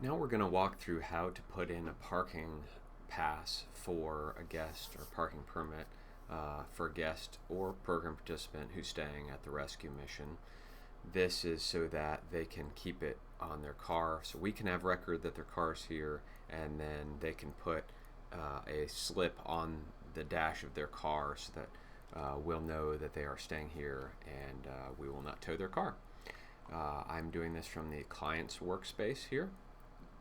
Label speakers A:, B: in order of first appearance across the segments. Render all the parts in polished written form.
A: Now we're going to walk through how to put in a parking pass for a guest or parking permit for a guest or program participant who's staying at the rescue mission. This is so that they can keep it on their car, so we can have record that their car's here, and then they can put a slip on the dash of their car so that we'll know that they are staying here, and we will not tow their car. I'm doing this from the client's workspace here.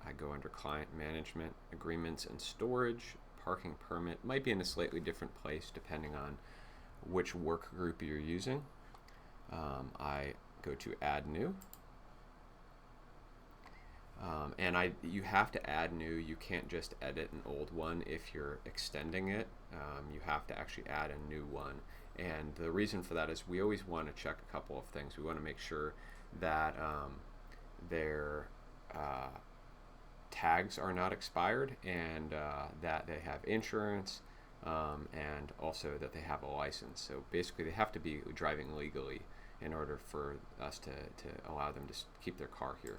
A: I go under Client Management, Agreements and Storage. Parking permit might be in a slightly different place depending on which work group you're using. I go to Add New. You have to add new. You can't just edit an old one if you're extending it. You have to actually add a new one. And the reason for that is we always want to check a couple of things. We want to make sure that their tags are not expired, and that they have insurance, and also that they have a license. So basically they have to be driving legally in order for us to allow them to keep their car here.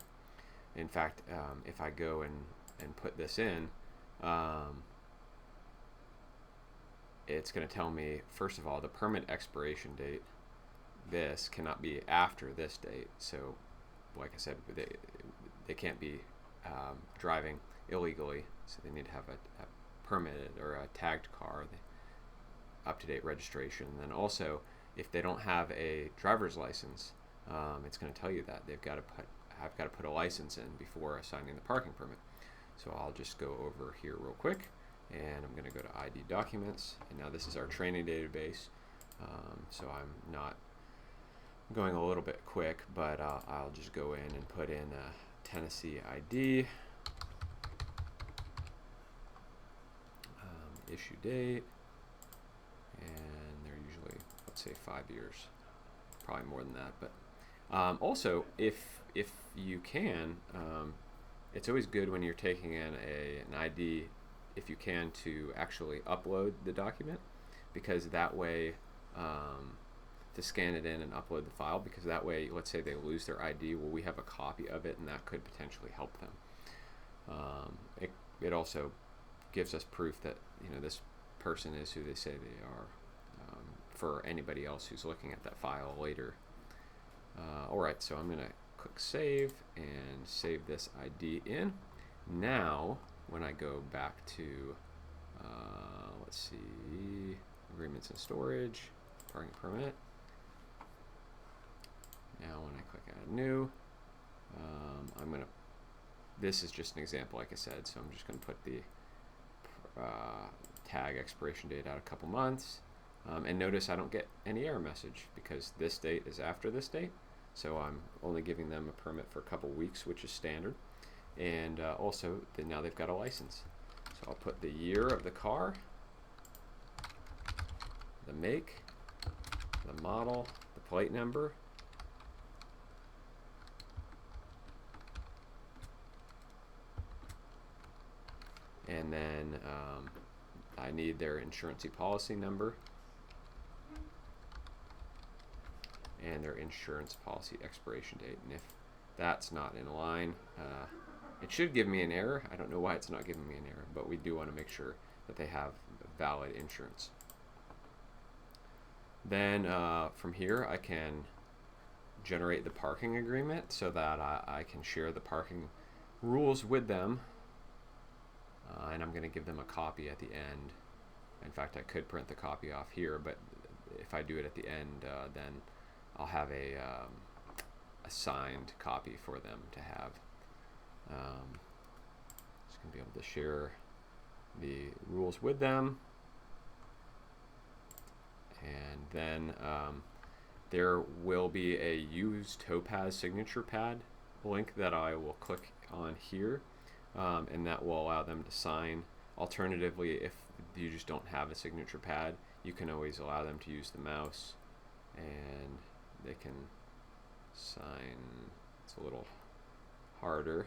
A: In fact, if I go and put this in, it's going to tell me, first of all, the permit expiration date. This cannot be after this date. So like I said, they can't be driving illegally, so they need to have a permitted or a tagged car, the up-to-date registration. And then also, if they don't have a driver's license, it's going to tell you that I've got to put a license in before assigning the parking permit. So I'll just go over here real quick, and I'm going to go to ID Documents, and now this is our training database. So I'm not going a little bit quick, but I'll just go in and put in Tennessee ID, issue date, and they're usually, let's say, 5 years, probably more than that. But also, if you can, it's always good when you're taking in an ID, if you can, to actually upload the document, because that way, to scan it in and upload the file, because that way, let's say they lose their ID, well, we have a copy of it, and that could potentially help them. It also gives us proof that this person is who they say they are, for anybody else who's looking at that file later. Alright, so I'm going to click Save and save this ID in. Now, when I go back to, let's see, Agreements and Storage, Parking Permit. Now when I click Add New, this is just an example, like I said, so I'm just going to put the tag expiration date out a couple months. And notice I don't get any error message because this date is after this date. So I'm only giving them a permit for a couple weeks, which is standard. And also, now they've got a license. So I'll put the year of the car, the make, the model, the plate number, and then I need their insurance policy number and their insurance policy expiration date. And if that's not in line, it should give me an error. I don't know why it's not giving me an error, but we do want to make sure that they have valid insurance. Then from here I can generate the parking agreement so that I can share the parking rules with them, and I'm going to give them a copy at the end. In fact, I could print the copy off here, but if I do it at the end, then I'll have a signed copy for them to have. Just going to be able to share the rules with them. And then there will be a Use Topaz Signature Pad link that I will click on here, and that will allow them to sign. Alternatively, if you just don't have a signature pad, you can always allow them to use the mouse, and they can sign. It's a little harder.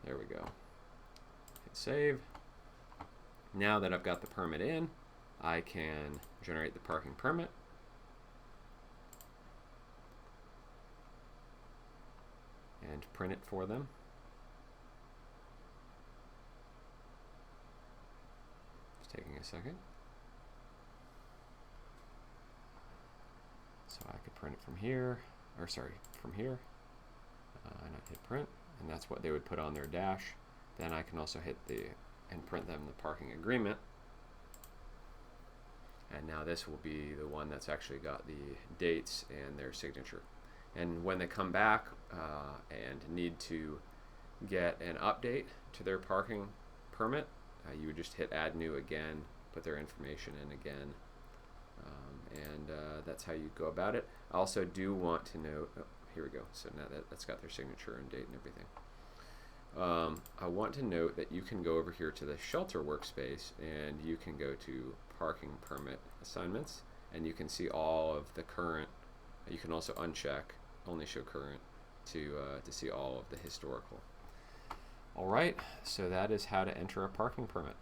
A: There we go. Hit save. Now that I've got the permit in, I can generate the parking permit. And print it for them. It's taking a second. So I could print it from here, or sorry, from here, and I hit print, and that's what they would put on their dash. Then I can also hit and print them the parking agreement. And now this will be the one that's actually got the dates and their signature. And when they come back and need to get an update to their parking permit, you would just hit add new again, put their information in again, and that's how you go about it. I also do want to note, here we go, so now that's got their signature and date and everything. I want to note that you can go over here to the shelter workspace and you can go to parking permit assignments, and you can see all of the current. You can also uncheck only show current to see all of the historical. All right, so that is how to enter a parking permit.